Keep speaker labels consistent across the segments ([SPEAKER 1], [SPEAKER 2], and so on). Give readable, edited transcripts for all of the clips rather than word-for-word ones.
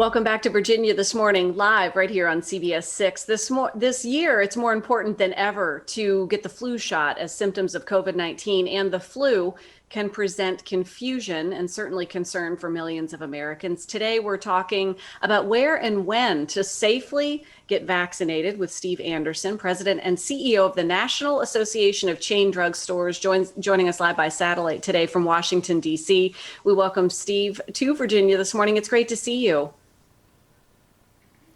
[SPEAKER 1] Welcome back to Virginia This Morning, live right here on CBS 6. This year, it's more important than ever to get the flu shot, as symptoms of COVID-19 and the flu can present confusion and certainly concern for millions of Americans. Today, we're talking about where and when to safely get vaccinated with Steve Anderson, President and CEO of the National Association of Chain Drug Stores, joining us live by satellite today from Washington, D.C. We welcome Steve to Virginia this morning. It's great to see you.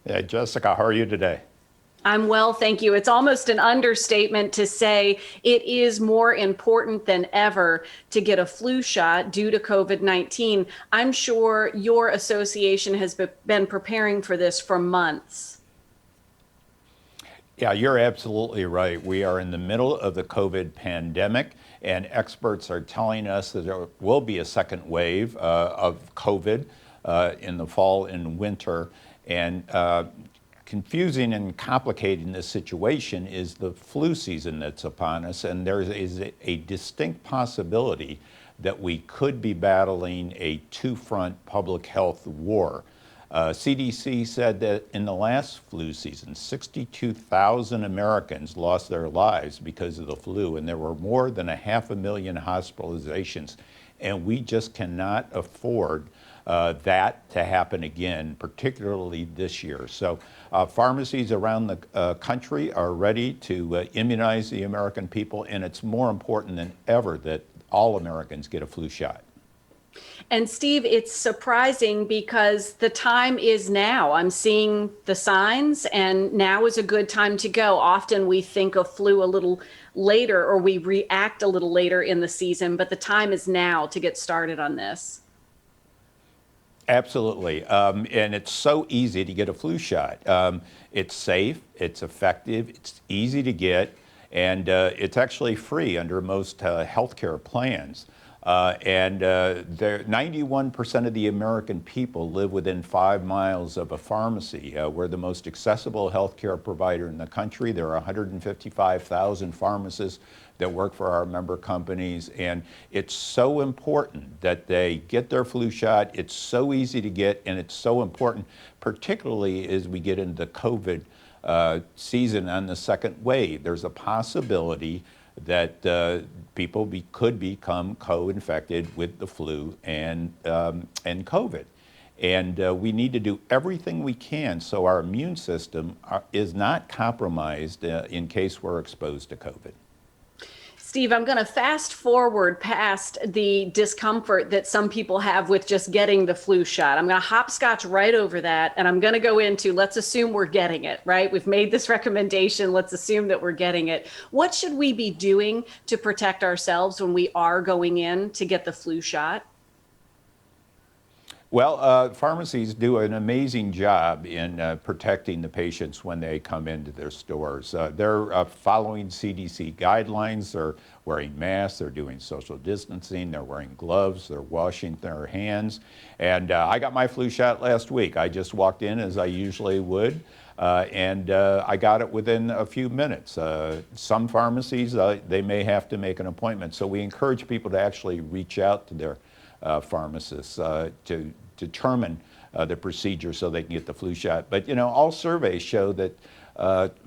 [SPEAKER 2] Yeah, Jessica, how are you today?
[SPEAKER 1] I'm well, thank you. It's almost an understatement to say it is more important than ever to get a flu shot due to COVID-19. I'm sure your association has been preparing for this for months.
[SPEAKER 2] Yeah, you're absolutely right. We are in the middle of the COVID pandemic, and experts are telling us that there will be a second wave of COVID in the fall and winter. And confusing and complicating this situation is the flu season that's upon us, and there is a distinct possibility that we could be battling a two-front public health war. CDC said that in the last flu season, 62,000 Americans lost their lives because of the flu, and there were more than 500,000 hospitalizations, and we just cannot afford that to happen again, particularly this year. So pharmacies around the country are ready to immunize the American people, and it's more important than ever that all Americans get a flu shot.
[SPEAKER 1] And Steve, it's surprising because the time is now. I'm seeing the signs, and now is a good time to go. Often we think of flu a little later, or we react a little later in the season, but the time is now to get started on this.
[SPEAKER 2] Absolutely. And it's so easy to get a flu shot. It's safe, it's effective, it's easy to get, and it's actually free under most healthcare plans. 91% of the American people live within 5 miles of a pharmacy. We're the most accessible healthcare provider in the country. There are 155,000 pharmacists that work for our member companies, and it's so important that they get their flu shot. It's so easy to get, and it's so important, particularly as we get into COVID season on the second wave. There's a possibility that people could become co-infected with the flu and COVID. And we need to do everything we can so our immune system is not compromised in case we're exposed to COVID.
[SPEAKER 1] Steve, I'm going to fast forward past the discomfort that some people have with just getting the flu shot. I'm going to hopscotch right over that, and I'm going to go into, let's assume we're getting it, right? We've made this recommendation. Let's assume that we're getting it. What should we be doing to protect ourselves when we are going in to get the flu shot?
[SPEAKER 2] Well, pharmacies do an amazing job in protecting the patients when they come into their stores. They're following CDC guidelines. They're wearing masks. They're doing social distancing. They're wearing gloves. They're washing their hands. And I got my flu shot last week. I just walked in as I usually would, and I got it within a few minutes. Some pharmacies, they may have to make an appointment. So we encourage people to actually reach out to their pharmacists to determine the procedure so they can get the flu shot. But you know, all surveys show that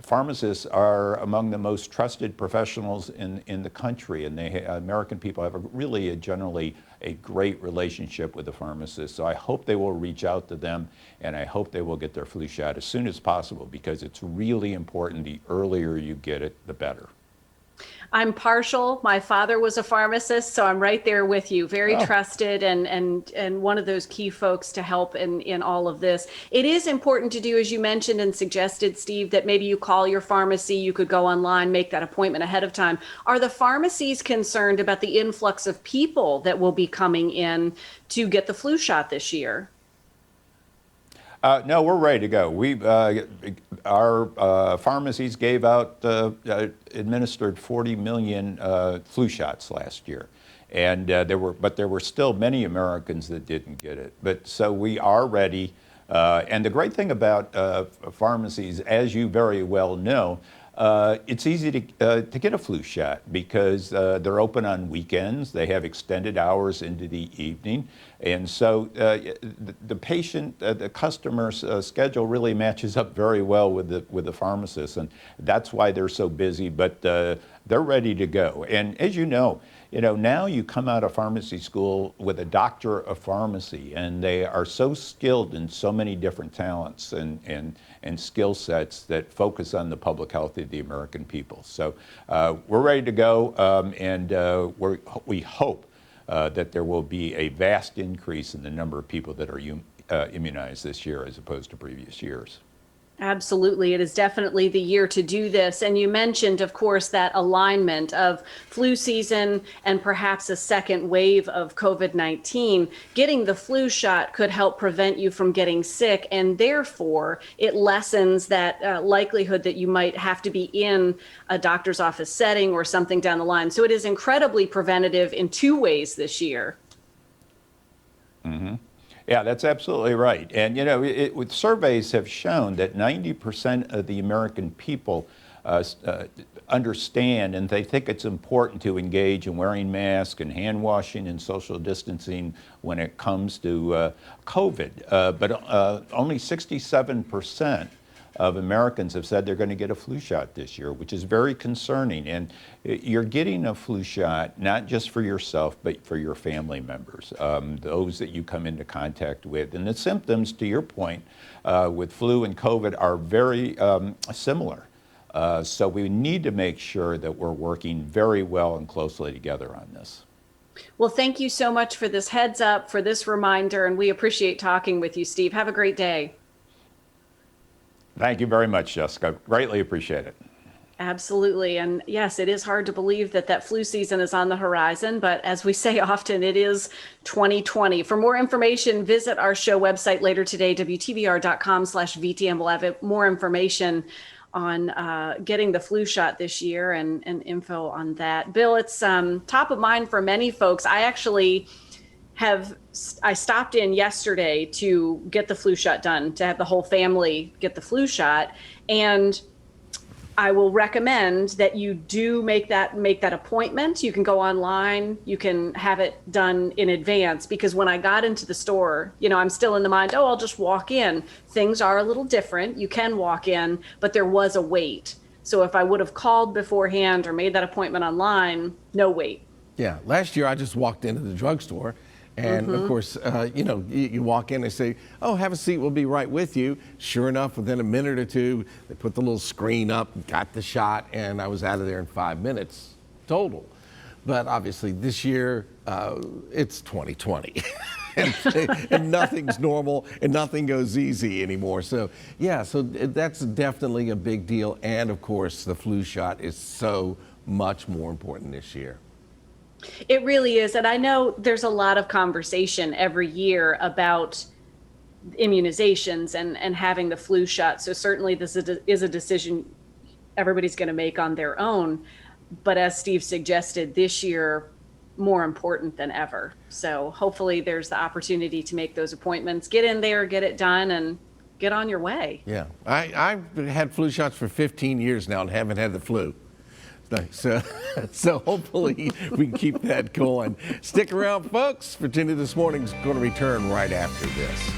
[SPEAKER 2] pharmacists are among the most trusted professionals in the country, and American people have generally a great relationship with the pharmacists. So I hope they will reach out to them, and I hope they will get their flu shot as soon as possible, because it's really important. The earlier you get it, the better.
[SPEAKER 1] I'm partial. My father was a pharmacist, so I'm right there with you. Very trusted and one of those key folks to help in all of this. It is important to do, as you mentioned and suggested, Steve, that maybe you call your pharmacy. You could go online, make that appointment ahead of time. Are the pharmacies concerned about the influx of people that will be coming in to get the flu shot this year?
[SPEAKER 2] No, we're ready to go. Our pharmacies gave out, administered 40 million flu shots last year, and there were still many Americans that didn't get it. But so we are ready, and the great thing about pharmacies, as you very well know, It's easy to get a flu shot because they're open on weekends. They have extended hours into the evening. And so the patient, the customer's schedule really matches up very well with the pharmacist. And that's why they're so busy, but they're ready to go. And as you know, now you come out of pharmacy school with a doctor of pharmacy, and they are so skilled in so many different talents and skill sets that focus on the public health of the American people. So we're ready to go, and we hope that there will be a vast increase in the number of people that are immunized this year as opposed to previous years.
[SPEAKER 1] Absolutely. It is definitely the year to do this. And you mentioned, of course, that alignment of flu season and perhaps a second wave of COVID-19. Getting the flu shot could help prevent you from getting sick, and therefore it lessens that likelihood that you might have to be in a doctor's office setting or something down the line. So it is incredibly preventative in two ways this year.
[SPEAKER 2] Mm-hmm. Yeah, that's absolutely right. And with surveys have shown that 90% of the American people understand, and they think it's important to engage in wearing masks and hand washing and social distancing when it comes to COVID. But only 67% of Americans have said they're going to get a flu shot this year, which is very concerning. And you're getting a flu shot not just for yourself, but for your family members, those that you come into contact with. And the symptoms, to your point, with flu and COVID are very similar. So we need to make sure that we're working very well and closely together on this.
[SPEAKER 1] Well, thank you so much for this heads up, for this reminder, and we appreciate talking with you, Steve. Have a great day.
[SPEAKER 2] Thank you very much, Jessica. Greatly appreciate it.
[SPEAKER 1] Absolutely. And yes, it is hard to believe that flu season is on the horizon, but as we say often, it is 2020. For more information, visit our show website later today, WTVR.com/VTM. We'll have more information on getting the flu shot this year and info on that. Bill, it's top of mind for many folks. I stopped in yesterday to get the flu shot done, to have the whole family get the flu shot. And I will recommend that you do make that appointment. You can go online, you can have it done in advance, because when I got into the store, I'm still in the mind, I'll just walk in. Things are a little different. You can walk in, but there was a wait. So if I would have called beforehand or made that appointment online, no wait.
[SPEAKER 3] Yeah, last year I just walked into the drugstore. And of course, you walk in and say, have a seat, we'll be right with you. Sure enough, within a minute or two, they put the little screen up, got the shot, and I was out of there in 5 minutes total. But obviously this year, it's 2020. and nothing's normal and nothing goes easy anymore. So that's definitely a big deal. And of course, the flu shot is so much more important this year.
[SPEAKER 1] It really is. And I know there's a lot of conversation every year about immunizations and having the flu shot. So certainly this is a decision everybody's going to make on their own. But as Steve suggested, this year, more important than ever. So hopefully there's the opportunity to make those appointments, get in there, get it done, and get on your way.
[SPEAKER 3] Yeah, I've had flu shots for 15 years now and haven't had the flu. So hopefully we can keep that going. Stick around, folks. Virginia This Morning is going to return right after this.